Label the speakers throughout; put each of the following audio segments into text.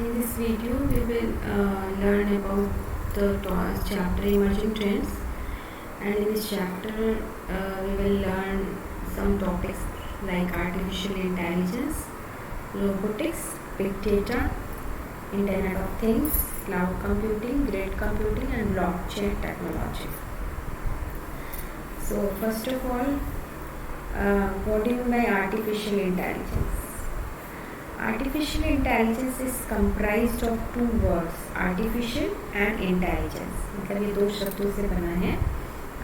Speaker 1: In this video, we will learn about the chapter Emerging Trends, and in this chapter, we will learn some topics like artificial intelligence, robotics, big data, Internet of Things, cloud computing, grid computing, and blockchain technology. So, first of all, what do you mean by artificial intelligence? Artificial intelligence is comprised of two words, artificial and intelligence. मतलब ये दो शब्दों से बना है,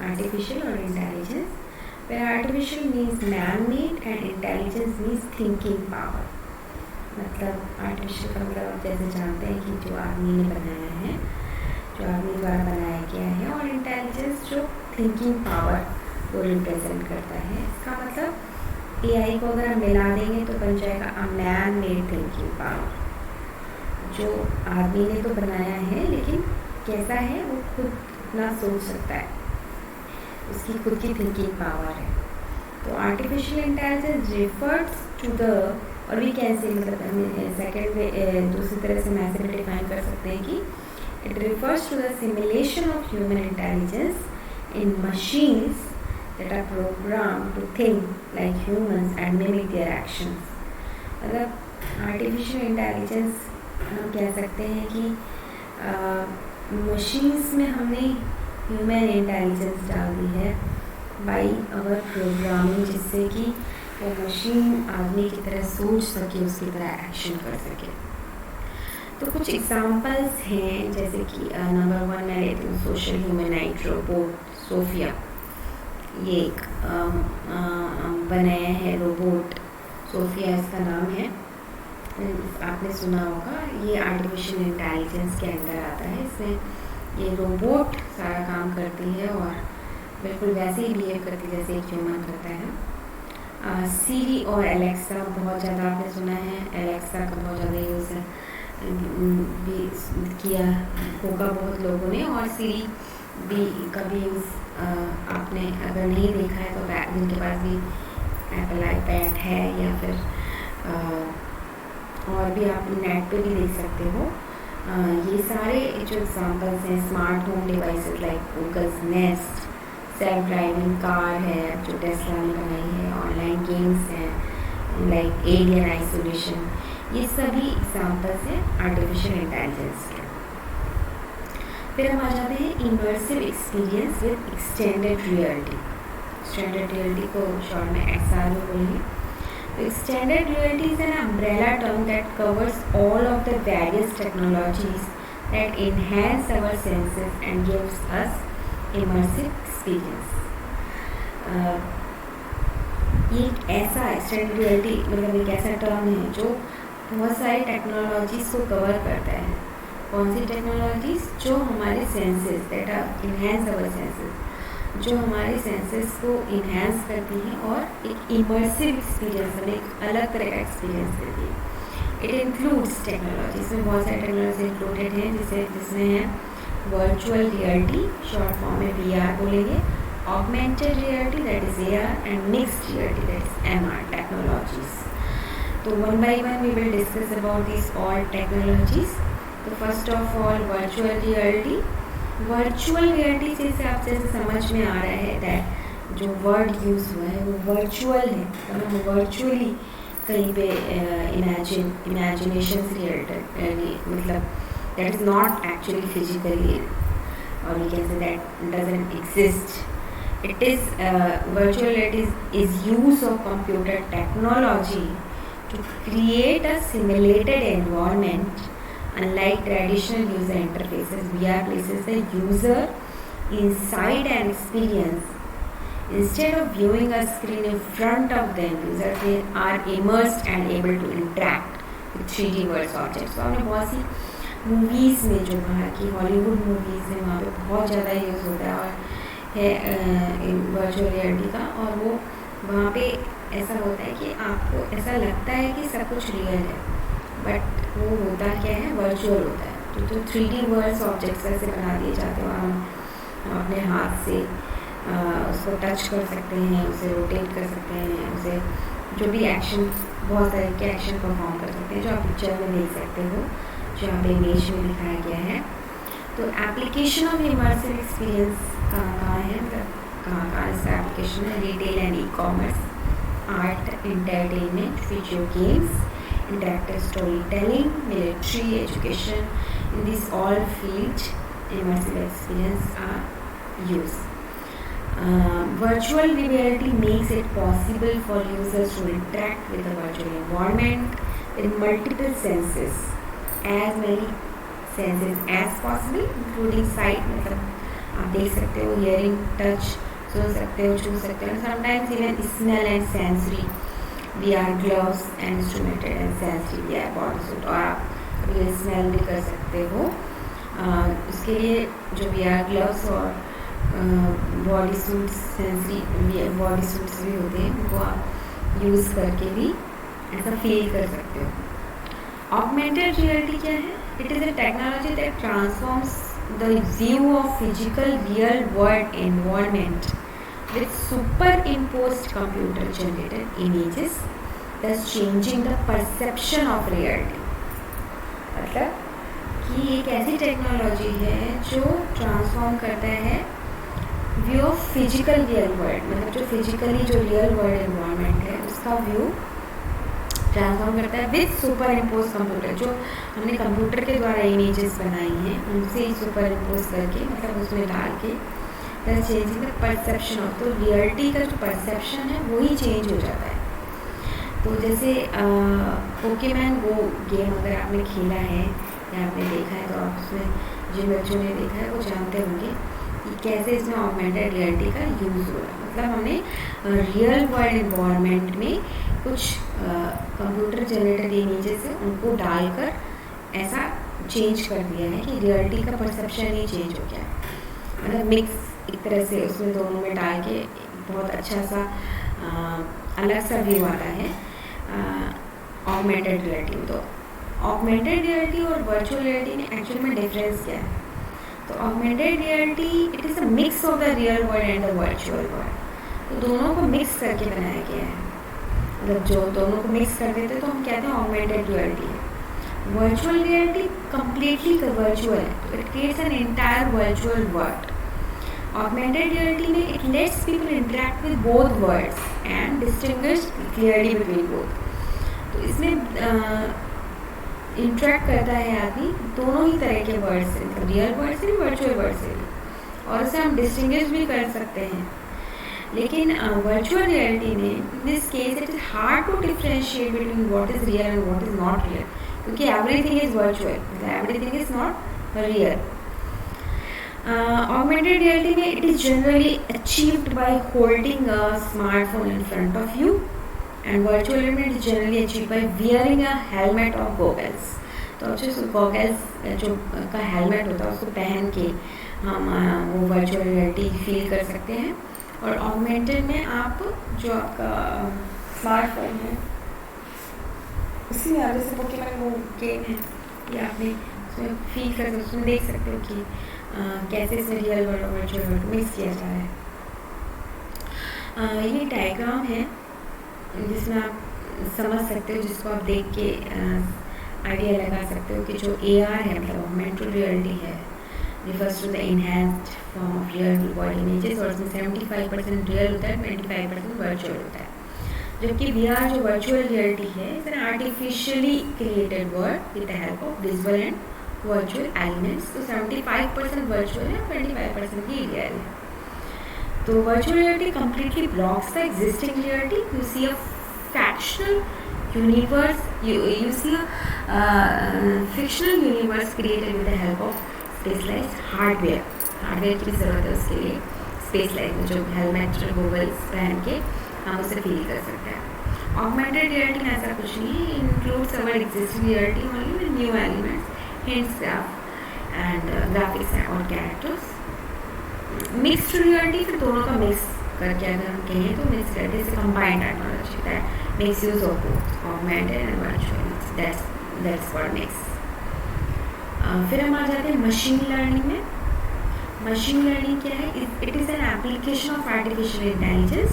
Speaker 1: artificial और intelligence. Where artificial means man-made and intelligence means thinking power. मतलब artificial का मतलब आप जैसे जानते हैं कि जो आदमी ने बनाया है, जो आदमी द्वारा बनाया गया है, और intelligence जो thinking power को represent करता है. इसका मतलब AI को अगर हम मिला देंगे तो बन जाएगा a man made thinking power. जो आदमी ने तो बनाया है लेकिन कैसा है, वो खुद ना सोच सकता है, उसकी खुद की थिंकिंग पावर है. तो artificial intelligence refers to the, और भी कैसे मतलब सेकेंड में दूसरी तरह से मैं ऐसे डिफाइन कर सकते हैं कि it refers to the simulation of human intelligence in machines that are programmed to think like humans and mimic their actions. मतलब आर्टिफिशियल इंटेलिजेंस हम कह सकते हैं कि मशीन्स में हमने ह्यूमन इंटेलिजेंस डाल दी है बाई अवर प्रोग्रामिंग, जिससे कि वो मशीन आदमी की तरह सोच सके, उसकी तरह एक्शन कर सके. तो कुछ एग्जांपल्स हैं, जैसे कि नंबर 1 मैं लेती हूँ सोशल ह्यूमनाइड रोबोट सोफिया. ये एक बनाया है रोबोट, सोफिया इसका नाम है, आपने सुना होगा. ये आर्टिफिशियल इंटेलिजेंस के अंदर आता है. इसमें ये रोबोट सारा काम करती है और बिल्कुल वैसे ही बिहेव करती है जैसे एक ह्यूमन करता है. सीरी और एलेक्सा बहुत ज़्यादा आपने सुना है, एलेक्सा का बहुत ज़्यादा यूज़ भी किया होगा बहुत लोगों ने, और सीरी भी कभी यूज़ आपने अगर नहीं देखा है तो जिनके पास भी एप्पल आईपैड है या फिर और भी आप नेट पे भी देख सकते हो. ये सारे जो एग्जांपल्स हैं smart home devices like Google's nest, self driving car है जो टेस्ला ने बनाई है, ऑनलाइन गेम्स हैं लाइक एलियन आइसोलेशन, ये सभी एग्जांपल्स हैं आर्टिफिशियल इंटेलिजेंस के. फिर हम आ जाते हैं immersive experience with extended reality. Extended reality को शॉर्ट में XR बोलेंगे. तो extended reality is an umbrella term that covers all of the various technologies that enhance our senses and gives us immersive experience. ये एक ऐसा extended reality मतलब एक ऐसा टर्म है जो बहुत सारी टेक्नोलॉजीज को कवर करता है. कौन सी टेक्नोलॉजीज? जो हमारे senses that are enhance our senses, जो हमारे सेंसेस को इनहैंस करती हैं और एक इमर्सिव एक्सपीरियंस, हमें एक अलग तरह का एक्सपीरियंस देती है. इट इंक्लूड्स टेक्नोलॉजी, इसमें बहुत सारी टेक्नोलॉजी इंक्लूडेड हैं जिसमें है वर्चुअल रियलिटी, शॉर्ट फॉर्म में VR बोलेंगे, augmented reality that is AR, and mixed reality that is MR technologies. तो one by one we will discuss about this all technologies. तो first of all virtual reality. Virtual reality से आप जैसे समझ में आ रहा है दैट जो वर्ड यूज़ हुआ है वो वर्चुअल है, हम वर्चुअली कहीं पे इमेजिनेशन क्रिएटेड, मतलब that is not actually physically, और we can say that doesn't exist. It is virtual reality is use of computer technology to create a simulated environment. Unlike traditional user interfaces, VR places the user inside an experience. Instead of viewing a screen in front of them, users are immersed and able to interact with 3D world objects. तो हमने बहुत सी movies में जो बाहर की Hollywood movies में वहाँ पे बहुत ज़्यादा यूज़ होता है वर्चुअल रियलिटी का, और वो वहाँ पे ऐसा होता है कि आपको ऐसा लगता है कि सब कुछ रियल है, बट वो होता क्या है, वर्चुअल होता है. तो 3D वर्ल्ड्स ऑब्जेक्ट्स ऐसे बना दिए जाते हैं और हम अपने हाथ से उसको टच कर सकते हैं, उसे रोटेट कर सकते हैं, उसे जो भी एक्शन, बहुत सारे के एक्शन परफॉर्म कर सकते हैं जो आप पिक्चर में देख सकते हो, जो आप इमेज में दिखाया गया है। तो एप्लीकेशन ऑफ इमर्सिव एक्सपीरियंस कहाँ है, मतलब कहाँ इसका एप्लीकेशन है? Retail and e commerce, art, entertainment, video games, interactive storytelling, military, education. In these all fields, immersive experience are used. Virtual reality makes it possible for users to interact with the virtual environment with multiple senses, as many senses as possible, including sight. मतलब आप देख सकते हो, hearing, touch, सुन सकते हो, छू सकते हो, sometimes even smell and sensory. VR gloves and instrumented and sensory VR body suit, और आप ये स्मेल भी कर सकते हो। उसके लिए जो VR gloves और body suits, sensory body suits भी होते हैं, उनको आप यूज़ करके भी ऐसा फील कर सकते हो। ऑगमेंटेड रियलिटी क्या है? It is a technology that transforms the view of physical real world environment with superimposed computer generated images, thus changing the perception of reality. मतलब कि एक ऐसी टेक्नोलॉजी है जो ट्रांसफॉर्म करता है view of physical real world, मतलब जो फिजिकली जो रियल वर्ल्ड एनवायरनमेंट है उसका व्यू ट्रांसफॉर्म करता है विद सुपर इम्पोज कंप्यूटर। जो हमने कंप्यूटर के द्वारा इमेजेस बनाई हैं उनसे ही सुपर इम्पोज करके, मतलब उसमें डाल के चेंजिंग द परसेप्शन ऑफ, तो रियलिटी का जो परसेप्शन है वही चेंज हो जाता है। तो जैसे पोकेमॉन गो गेम अगर आपने खेला है या आपने देखा है, तो आप उसमें जिन बच्चों ने देखा है वो जानते होंगे कि कैसे इसमें ऑगमेंटेड रियलिटी का यूज़ हो रहा है। मतलब हमने रियल वर्ल्ड एनवायरनमेंट में कुछ कंप्यूटर जनरेटेड इमेजेस है उनको डालकर ऐसा चेंज कर दिया है कि रियलिटी का परसेप्शन ही चेंज हो गया, मतलब मिक्स एक तरह से उसमें दोनों में डाल के बहुत अच्छा सा अलग सा व्यू आता है ऑगमेंटेड रियलिटी में। तो ऑगमेंटेड रियलिटी और वर्चुअल रियलिटी में एक्चुअली में डिफरेंस क्या है? तो augmented reality it is a mix of the real world and the virtual world, तो दोनों को मिक्स करके बनाया गया है। मतलब जो दोनों को मिक्स कर देते तो हम कहते हैं ऑगमेंटेड रियलिटी है। वर्चुअल रियलिटी कम्प्लीटली वर्चुअल है, तो it creates an entire virtual world. Augmented reality में it lets people interact with both worlds and distinguish clearly between both. तो इसमें इंटरेक्ट करता है आदमी दोनों ही तरह के वर्ड से, मतलब रियल वर्ड से भी वर्चुअल वर्ड से भी, और उसे हम डिस्टिंग्विश भी कर सकते हैं। लेकिन वर्चुअल रियलिटी में in this case it is hard to differentiate between what is real and what is not real, क्योंकि everything is virtual, everything is not real. Augmented reality में it is generally achieved by holding a smartphone in front of you, and virtual reality is generally achieved by wearing a helmet or goggles. तो जो goggles जो का helmet होता है उसको पहन के हम वो virtual reality फील कर सकते हैं। और augmented में आप जो आपका स्मार्टफोन है उसी में आप जैसे पोकेमॉन वो गेम है या आपने उसमें फील कर सकते हो, उसमें देख सकते हो कि कैसे इसमें रियल वर्ल्ड और वर्चुअल वर्ल्ड मिक्स किया जा रहा है। ये डायग्राम है जिसमें आप समझ सकते हो, जिसको आप देख के आइडिया लगा सकते हो कि जो AR है मतलब ऑगमेंटेड रियलिटी है, refers to the enhanced form of real world images, और इसमें 75% रियल होता है, 25% वर्चुअल होता है। जबकि VR जो वर्चुअल रियलिटी है is an artificially created world with the help of visual and virtual elements. तो 75% वर्चुअल है, 25% ही रियल है। तो virtual reality completely blocks the existing reality. You see a fictional universe. You see a fictional universe created with the help of specialized hardware. Hardware की ज़रूरत है उसके लिए, specialise जो हेलमेट गूगल्स पहन के हम उसे फील कर सकते हैं। ऑगमेंटेड रियलिटी में ऐसा कुछ नहीं है, includes our existing reality only with new elements, hints graph and graphics और characters। मिक्स्ड रियलिटी फिर दोनों का मिक्स करके अगर हम कहें तो मिक्स रियलिटी से combined technology that makes use of both augmented and virtual, that's what mix. फिर हम आ जाते हैं मशीन लर्निंग में। मशीन लर्निंग क्या है? It is an application of artificial intelligence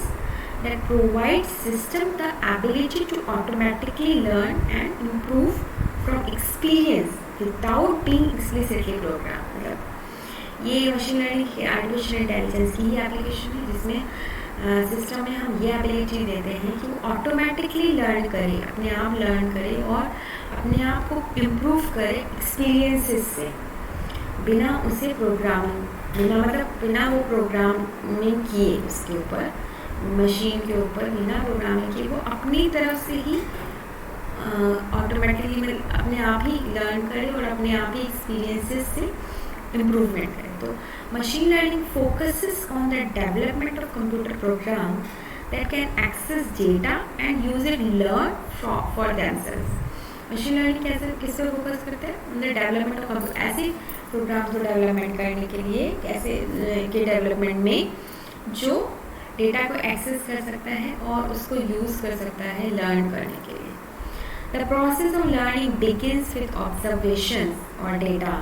Speaker 1: that provides system the ability to automatically learn and improve from experience without being explicitly program. मतलब ये मशीन लर्निंग आर्टिफिशियल इंटेलिजेंस की ही application है, जिसमें system में हम ये एबिलिटी देते हैं कि वो ऑटोमेटिकली लर्न करे, अपने आप लर्न करे और अपने आप को इम्प्रूव करे एक्सपीरियंसेस से, बिना उसे बिना वो प्रोग्रामिंग किए उसके ऊपर, मशीन के ऊपर बिना प्रोग्रामिंग किए वो अपनी तरफ से ही ऑटोमेटिकली अपने आप ही लर्न करे और अपने आप ही एक्सपीरियंसेस से इम्प्रूवमेंट करे। तो machine learning focuses on the development of computer program that can access data and use it learn for themselves. Machine learning कैसे किस पर फोकस करते हैं? On the development of computer, ऐसे प्रोग्राम को डेवलपमेंट करने के लिए, कैसे के डेवलपमेंट में जो डेटा को एक्सेस कर सकता है और उसको यूज़ कर सकता है लर्न करने के लिए। The process of learning begins with observation और डेटा।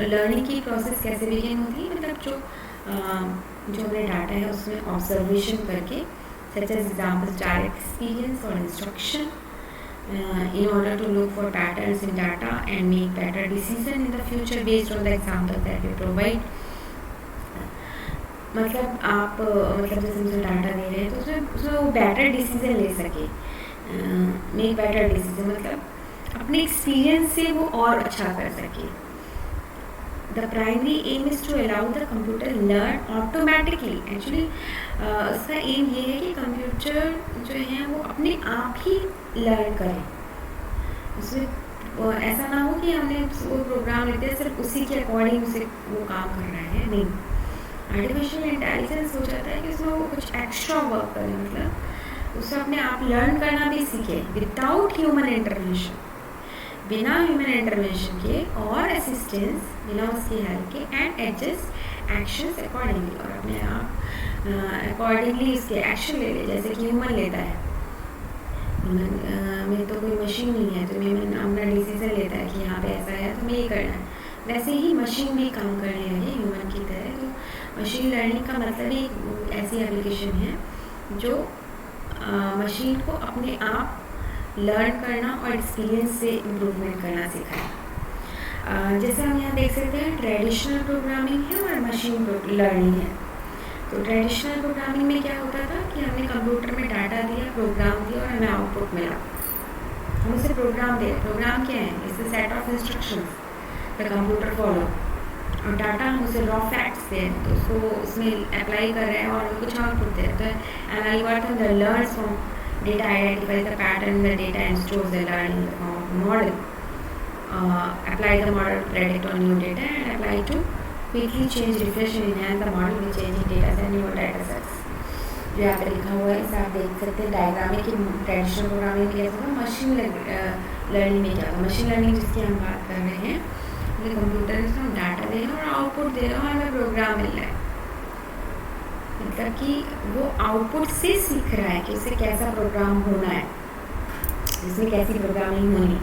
Speaker 1: लर्निंग की प्रोसेस कैसे बिगिन होती है? मतलब जो हमें डाटा है उसमें ऑब्जर्वेशन करके, such as examples direct experience और instruction, in order to look for patterns in data and make better decision in the future based on the example that we provide। मतलब आप जैसे मुझे डाटा दे रहे हैं तो उसमें वो बेटर डिसीजन ले सके, मेक बेटर डिसीजन, मतलब अपने एक्सपीरियंस से वो और अच्छा कर सके। The primary aim is to allow the computer learn automatically. Actually उसका एम ये है कि कंप्यूटर जो है वो अपने आप ही लर्न करे, उसमें ऐसा ना हो कि हमने वो प्रोग्राम लेते हैं सिर्फ उसी के अकॉर्डिंग उसे वो काम कर रहा है, नहीं। आर्टिफिशियल इंटेलिजेंस हो जाता है कि उसमें वो कुछ एक्स्ट्रा वर्क करे, मतलब उसे अपने आप लर्न करना भी सीखे विदाउट ह्यूमन इंटरवेंशन, बिना ह्यूमन इंटरवेंशन के और असिस्टेंस, बिना उसकी हेल्प के, एंड एडजस्ट एक्शंस अकॉर्डिंगली, और अपने आप अकॉर्डिंगली उसके एक्शन ले ले जैसे कि ह्यूमन लेता है। ह्यूमन में तो कोई मशीन नहीं है, तो ह्यूमन अपना डिसीजन लेता है कि यहाँ पे ऐसा है तो मैं ये करना है, वैसे ही मशीन भी काम करने लगे ह्यूमन की तरह। तो मशीन लर्निंग का मतलब ही ऐसी एप्लीकेशन है जो मशीन को अपने आप लर्न करना और एक्सपीरियंस से इम्प्रूवमेंट करना सिखाए। जैसे हम यहाँ देख सकते हैं ट्रेडिशनल प्रोग्रामिंग है और मशीन लर्निंग है। तो ट्रेडिशनल प्रोग्रामिंग में क्या होता था कि हमने कंप्यूटर में डाटा दिया, प्रोग्राम दिया और हमें आउटपुट मिला, हम उसे प्रोग्राम दे। प्रोग्राम क्या है? It's a set of instructions the computer follow, और डाटा हम उसे रॉ फैक्ट्स दे तो उसको उसमें अप्लाई कर रहे हैं और कुछ आउटपुट दे। तो an algorithm that learns from data identifies the pattern in the data and stores the learning model. Apply the model to predict on new data and apply to quickly change, refresh and enhance the model with changing data and new data sets। जो यहाँ पे लिखा हुआ है इसे आप देख सकते हैं डायग्राम में कि ट्रेडिशनल प्रोग्रामिंग में कैसा था, मशीन लर्निंग में क्या था। मशीन लर्निंग जिसकी हम बात कर रहे हैं, कंप्यूटर से हम डाटा दे रहे हैं और आउटपुट दे रहे हैं और हमें प्रोग्राम मिल रहा है, मतलब कि वो आउटपुट से सीख रहा है कि उसे कैसा प्रोग्राम होना है, इसमें कैसी प्रोग्रामिंग होनी।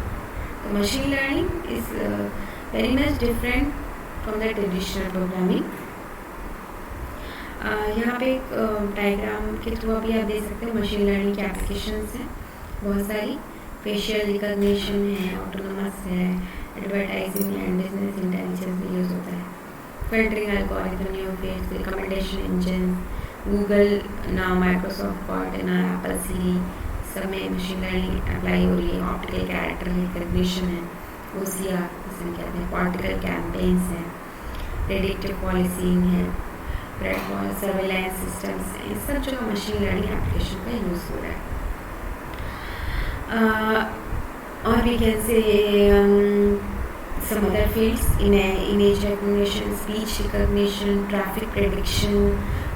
Speaker 1: तो machine learning is very much different from the traditional programming. यहाँ पे एक डायग्राम के थ्रू अभी आप देख सकते हैं मशीन लर्निंग की एप्लीकेशंस हैं बहुत सारी। फेशियल रिकॉग्निशन है, ऑटोनोमस है, एडवर्टाइजिंग एंड बिजनेस इंटेलिजेंस में यूज़ होता है, filtering algorithm, new face recommendation engine, Google ना माइक्रोसॉफ्ट वर्ड ना एप्पल सीरी, सब में मशीन लर्निंग अप्लाई हो रही है। ऑप्टिकल कैरेक्टर रिकग्निशन है, OCR जिसे कहते हैं, पॉलिटिकल कैंपेन्स हैं, प्रेडिक्टिव पॉलिसिंग है, सर्वेलेंस सिस्टम्स हैं, इस सब जगह मशीन लर्निंग एप्लीकेशन का यूज़ हो रहा है। और भी कैसे some other fields in image recognition, speech recognition, traffic prediction,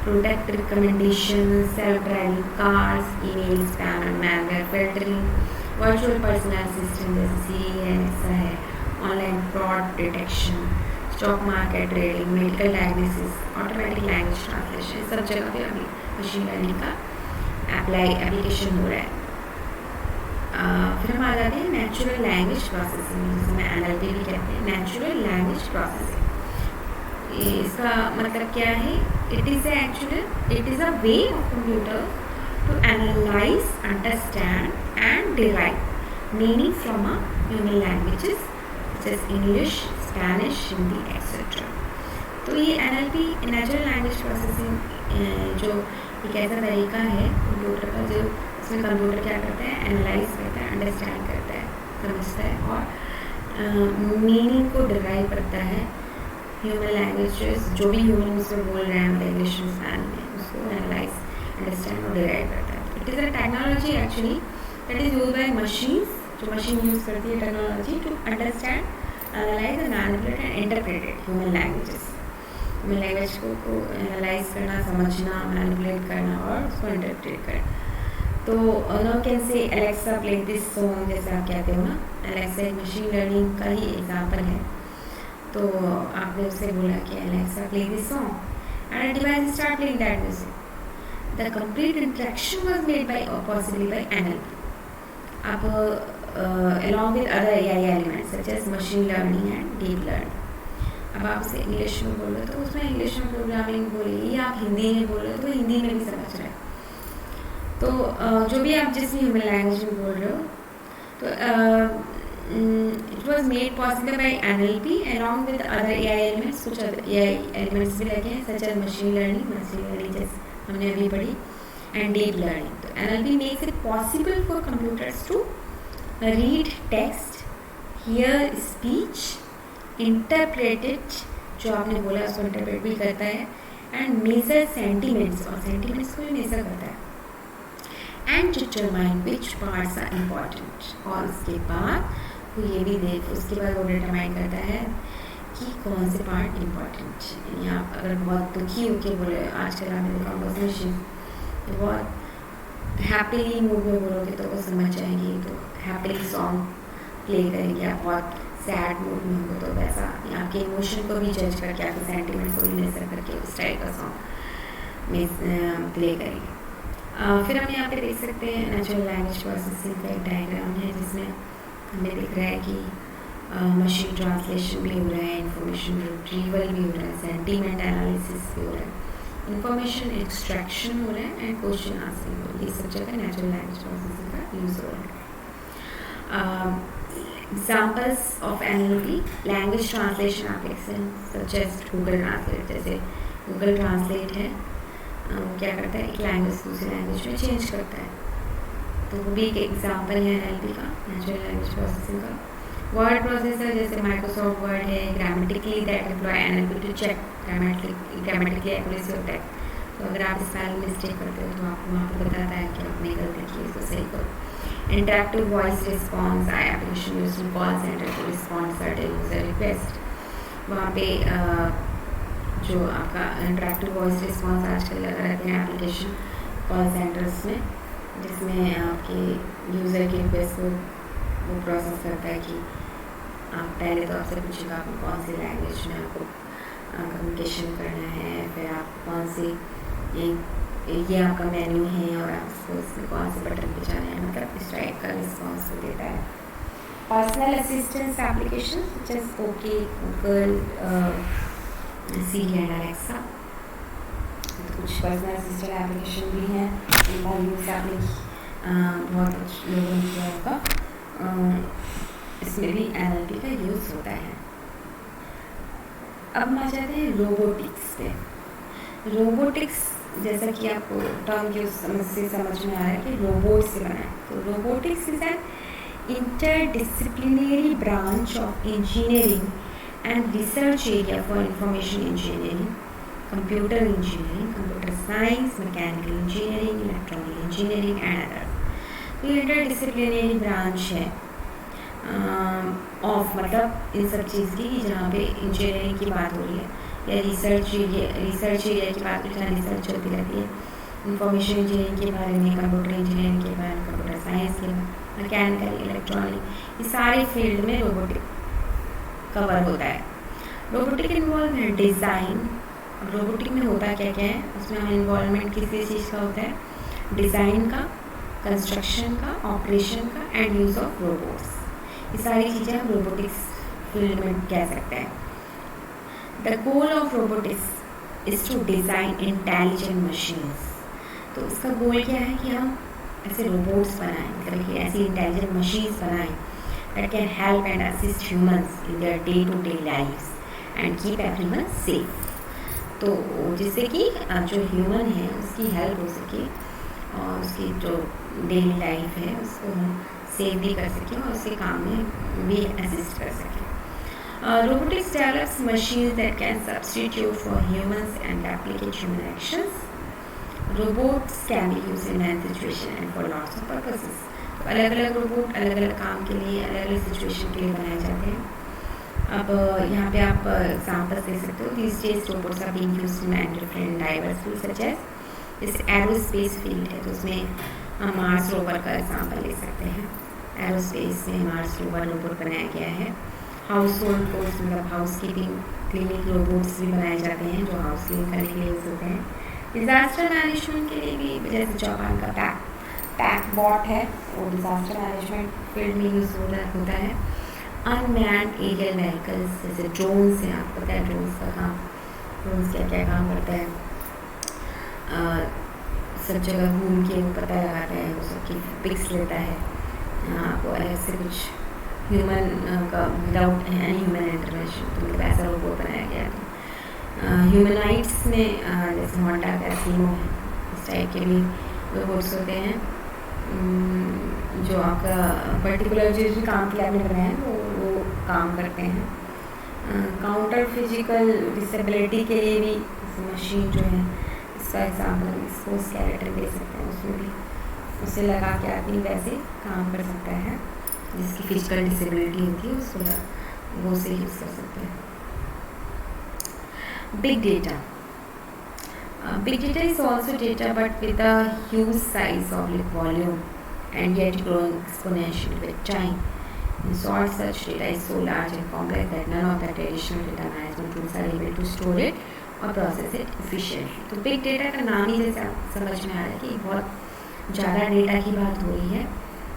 Speaker 1: product recommendation, self-driving cars, email spam and malware filtering, virtual personal assistant जैसे Siri है, ऐसा है, online fraud detection, stock market trading, medical diagnosis, automatic language translation, सब जगह पे अभी machine learning का application हो रहा है। फिर हम आ जाते हैं नेचुरल लैंग्वेज प्रोसेसिंग, जिसमें NLP भी कहते हैं, नेचुरल लैंग्वेज प्रोसेसिंग। इसका मतलब क्या है? It is a way of computer to analyse, understand and derive meaning from a human languages such as English, Spanish, Hindi etcetera. तो ये NLP नेचुरल लैंग्वेज प्रोसेसिंग जो एक ऐसा तरीका है कंप्यूटर का, जो इसमें कंप्यूटर क्या करता है, एनालाइज करता है, अंडरस्टैंड करता है, समझता है और मीनिंग को डिराइव करता है ह्यूमन लैंग्वेज, जो भी ह्यूमन उसमें बोल रहे हैं इंग्लिश में, स्पेनिश में, उसको एनालाइज, अंडरस्टैंड और डिराइव करता है। It is a technology actually that is used by machines, जो मशीन यूज़ करती है technology to understand, analyse and manipulate and interpret human languages. Human language को एनालाइज करना, समझना, मैनिपुलेट करना और उसको इंटरप्रेट करना। तो no can say Alexa play this song, जैसे आप कहते हो ना, एलेक्सा एक मशीन लर्निंग का ही एग्जाम्पल है। तो आपने उससे बोला कि Alexa play this song and device start playing that music. The complete interaction was made by possibly by NLP। आप along with other AI elements such as machine learning and deep learning। अब आप उसे English में बोल रहे हो तो उसमें इंग्लिश में प्रोग्रामिंग बोलिए, या आप हिंदी में बोल रहे हो तो हिंदी में भी समझ रहे हैं। तो जो भी आप जिस भी ह्यूमन लैंग्वेज में बोल रहे हो, तो it was made possible by NLP along with other AI elements। कुछ AI elements भी लगे हैं सच एज मशीन लर्निंग जैसे हमने अभी पढ़ी, एंड डीप लर्निंग। तो NLP makes it possible for computers to read text, hear speech, interpreted, जो आपने बोला उसको इंटरप्रेट भी करता है, एंड मेजर सेंटिमेंट्स, और सेंटिमेंट्स को भी मेजर करता है, and determine which parts are important. और उसके बाद वो ये भी उसके बाद वो डिटरमाइन करता है कि कौन से पार्ट इम्पॉर्टेंट। या अगर बहुत दुखी होके बोले, आजकल आपने देखा कॉन्वर्सेशन, तो बहुत हैप्पीली मूड में बोलोगे तो वो समझ जाएंगी, तो हैप्पीली सॉन्ग प्ले करेंगे। आप बहुत सैड मूड में हो तो वैसा, आपके इमोशन को भी जज करके, आपके सेंटिमेंट को भी मेजर करके उस टाइप का सॉन्ग में प्ले करेंगे। फिर हम यहाँ पे देख सकते हैं नेचुरल लैंग्वेज प्रोसेसिंग का एक डायग्राम है, जिसमें हमें दिख रहा है कि मशीन ट्रांसलेशन भी हो रहा है, इंफॉर्मेशन रिट्रीवल भी हो रहा है, सेंटीमेंट एनालिसिस भी हो रहा है, इंफॉर्मेशन एक्सट्रैक्शन हो रहा है, एंड क्वेश्चन आंसरिंग हो रहा है। ये सब जगह नेचुरल लैंग्वेज प्रोसेसिंग का यूज़ हो रहा है। Examples of NLP language translation application such as Google translate. जैसे गूगल ट्रांसलेट है, क्या करता है, एक लैंग्वेज दूसरी लैंग्वेज में चेंज करता है, तो वो भी एक एग्जाम्पल है NLP का, नेचुरल लैंग्वेज प्रोसेसिंग का। वर्ड प्रोसेसर जैसे माइक्रोसॉफ्ट वर्ड है, grammatically that employ NLP to check grammatically accuracy of text. तो अगर आप स्पेलिंग मिस्टेक करते हो तो आपको वहाँ पर बताता है कि आपने गलती की, इसको सही करो। Interactive voice response application use to call centre to respond certain user request. वहाँ पे जो आपका इंटरैक्टिव वॉइस रिस्पॉन्स आजकल लगा रहते हैं एप्लीकेशन कॉल सेंटर्स में, जिसमें आपके यूज़र की रिक्वेस्ट को वो प्रोसेस करता है कि आप पहले तो आपसे पूछेगा आपको कौन सी लैंग्वेज में आपको कम्युनिकेशन करना है, फिर आप कौन सी ये आपका मेन्यू है और आप उसको इसमें कौन से बटन पे जाना है, मतलब इस टाइप का रिस्पॉन्स को देता है। पर्सनल असिस्टेंस एप्लीकेशन जैसे okay, Google, Siri and Alexa. कुछ पर्सनल असिस्टेंट एप्लीकेशन भी हैं, इनका यूज़ आपने बहुत लोगों ने किया होगा, इसमें भी NLP का यूज़ होता है। अब हम आ जाते हैं रोबोटिक्स पे। रोबोटिक्स जैसा कि आपको टर्म की से समझ में आ रहा है कि रोबोट से बना है, तो robotics is an interdisciplinary branch of engineering and research area for information engineering, computer engineering, computer science, mechanical engineering, electronic engineering and others। तो ये interdisciplinary branch है ऑफ, मतलब इन सब चीज़ की, जहाँ पे इंजीनियरिंग की बात हो रही है या रिसर्च एरिया की बात हो रही है, जहाँ रिसर्च चलती रहती है, इंफॉर्मेशन इंजीनियरिंग के बारे में, कंप्यूटर इंजीनियरिंग के बारे में, कंप्यूटर साइंस के बारे में, मैकेनिकल, इलेक्ट्रॉनिक, ये सारे फील्ड में रोबोटिक कवर होता है। रोबोटिक इन्वॉल्व है डिज़ाइन। अब रोबोटिक में होता क्या क्या है, उसमें हम इन्वॉल्वमेंट किसी चीज़ का होता है, डिज़ाइन का, कंस्ट्रक्शन का, ऑपरेशन का एंड यूज़ ऑफ रोबोट्स। ये सारी चीज़ें हम रोबोटिक्स फील्ड में कह सकते हैं। The goal of robotics is to design intelligent machines. तो इसका गोल क्या है कि हम ऐसे रोबोट्स बनाएं, मतलब कि ऐसी इंटेलिजेंट मशीन्स बनाएं that can help and assist humans in their day-to-day lives and keep everyone safe. तो जिससे कि जो ह्यूमन है उसकी हेल्प हो सके और उसकी जो डेली लाइफ है उसको हम सेव भी कर सकें और उसके काम में भी असिस्ट कर सकें. Robotics develops machines that can substitute for humans and replicate human actions. Robots can be used in many situations and for lots of purposes. तो अलग अलग रोबोट अलग अलग काम के लिए अलग अलग सिचुएशन के लिए बनाए जाते हैं. अब यहाँ पे आप एग्जाम्पल्स दे सकते हो. These days robots are being used in many different diverse fields such as जैसे एरोस्पेस फील्ड है तो उसमें हम मार्स रोवर का एग्जाम्पल ले सकते हैं. एरोस्पेस में मार्स रोवर रोबोट बनाया गया है. हाउस होल्ड कोर्स मतलब हाउस कीपिंग क्लिनिक रोबोट्स भी बनाए जाते हैं जो हाउस क्लीन करने के लिए यूज़ होते हैं. डिज़ास्टर मैनेजमेंट के लिए भी जैसे जापान का पैक बॉट है वो डिज़ास्टर मैनेजमेंट फील्ड में यूज़ होता है. अनमैन्ड एरियल व्हीकल्स जैसे ड्रोन्स हैं. आपको पता है ड्रोन्स का काम, ड्रोन्स क्या क्या काम करता है. सब जगह घूम के वो पता लगाता है, वो सबकी पिक्स लेता है. आपको अलग से कुछ ह्यूमन का विदाउट एनी ह्यूमन इंटरवेंशन तो मतलब ऐसा रोबोट बनाया गया था. ह्यूमनाइट्स में जैसे होंडा का सीमो है इस टाइप के भी रोबोट्स होते हैं जो आपका पर्टिकुलर जिस भी काम के लिए आपने बनाया है वो काम करते हैं. काउंटर फिजिकल डिसेबिलिटी के लिए भी मशीन जो है इसका एग्जाम्पल इसको स्केलेटन दे सकते हैं. उसमें भी उसे लगा के आदमी वैसे काम कर सकता है जिसकी फिजिकल डिसेबिलिटी होती है उसको वो से यूज़ कर सकते हैं. Big data. Big data is also data but with a huge size of volume and yet growing exponentially with time. In short, such data is so large and complex that none of the traditional data management tools are able to store it or process it efficiently. तो big data का नाम ही जैसे समझ में आ रहा है कि बहुत ज़्यादा डेटा की बात हो रही है.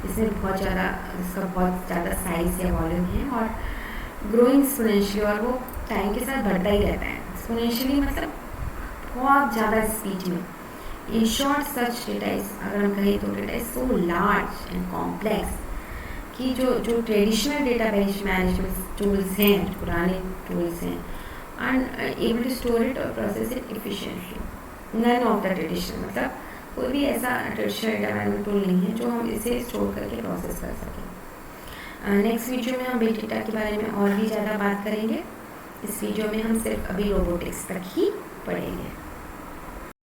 Speaker 1: इसमें इसका बहुत ज़्यादा साइज़ या वॉल्यूम है और ग्रोइंग एक्सपोनेंशियली और वो टाइम के साथ बढ़ता ही रहता है. एक्सपोनेंशियली मतलब बहुत ज़्यादा स्पीड में. In short such data is अगर हम कहें तो data is so large and complex कि जो ट्रेडिशनल डेटाबेस मैनेजमेंट टूल्स हैं पुराने टूल्स हैं अनएबल टू स्टोर इट और process it efficiently. None of the traditional मतलब कोई भी ऐसा ट्रेडिशनल डेटा मैनेजमेंट टूल नहीं है जो हम इसे स्टोर करके प्रोसेस कर सकें. नेक्स्ट वीडियो में हम बिग डेटा के बारे में और भी ज़्यादा बात करेंगे. इस वीडियो में हम सिर्फ अभी रोबोटिक्स तक ही पढ़ेंगे.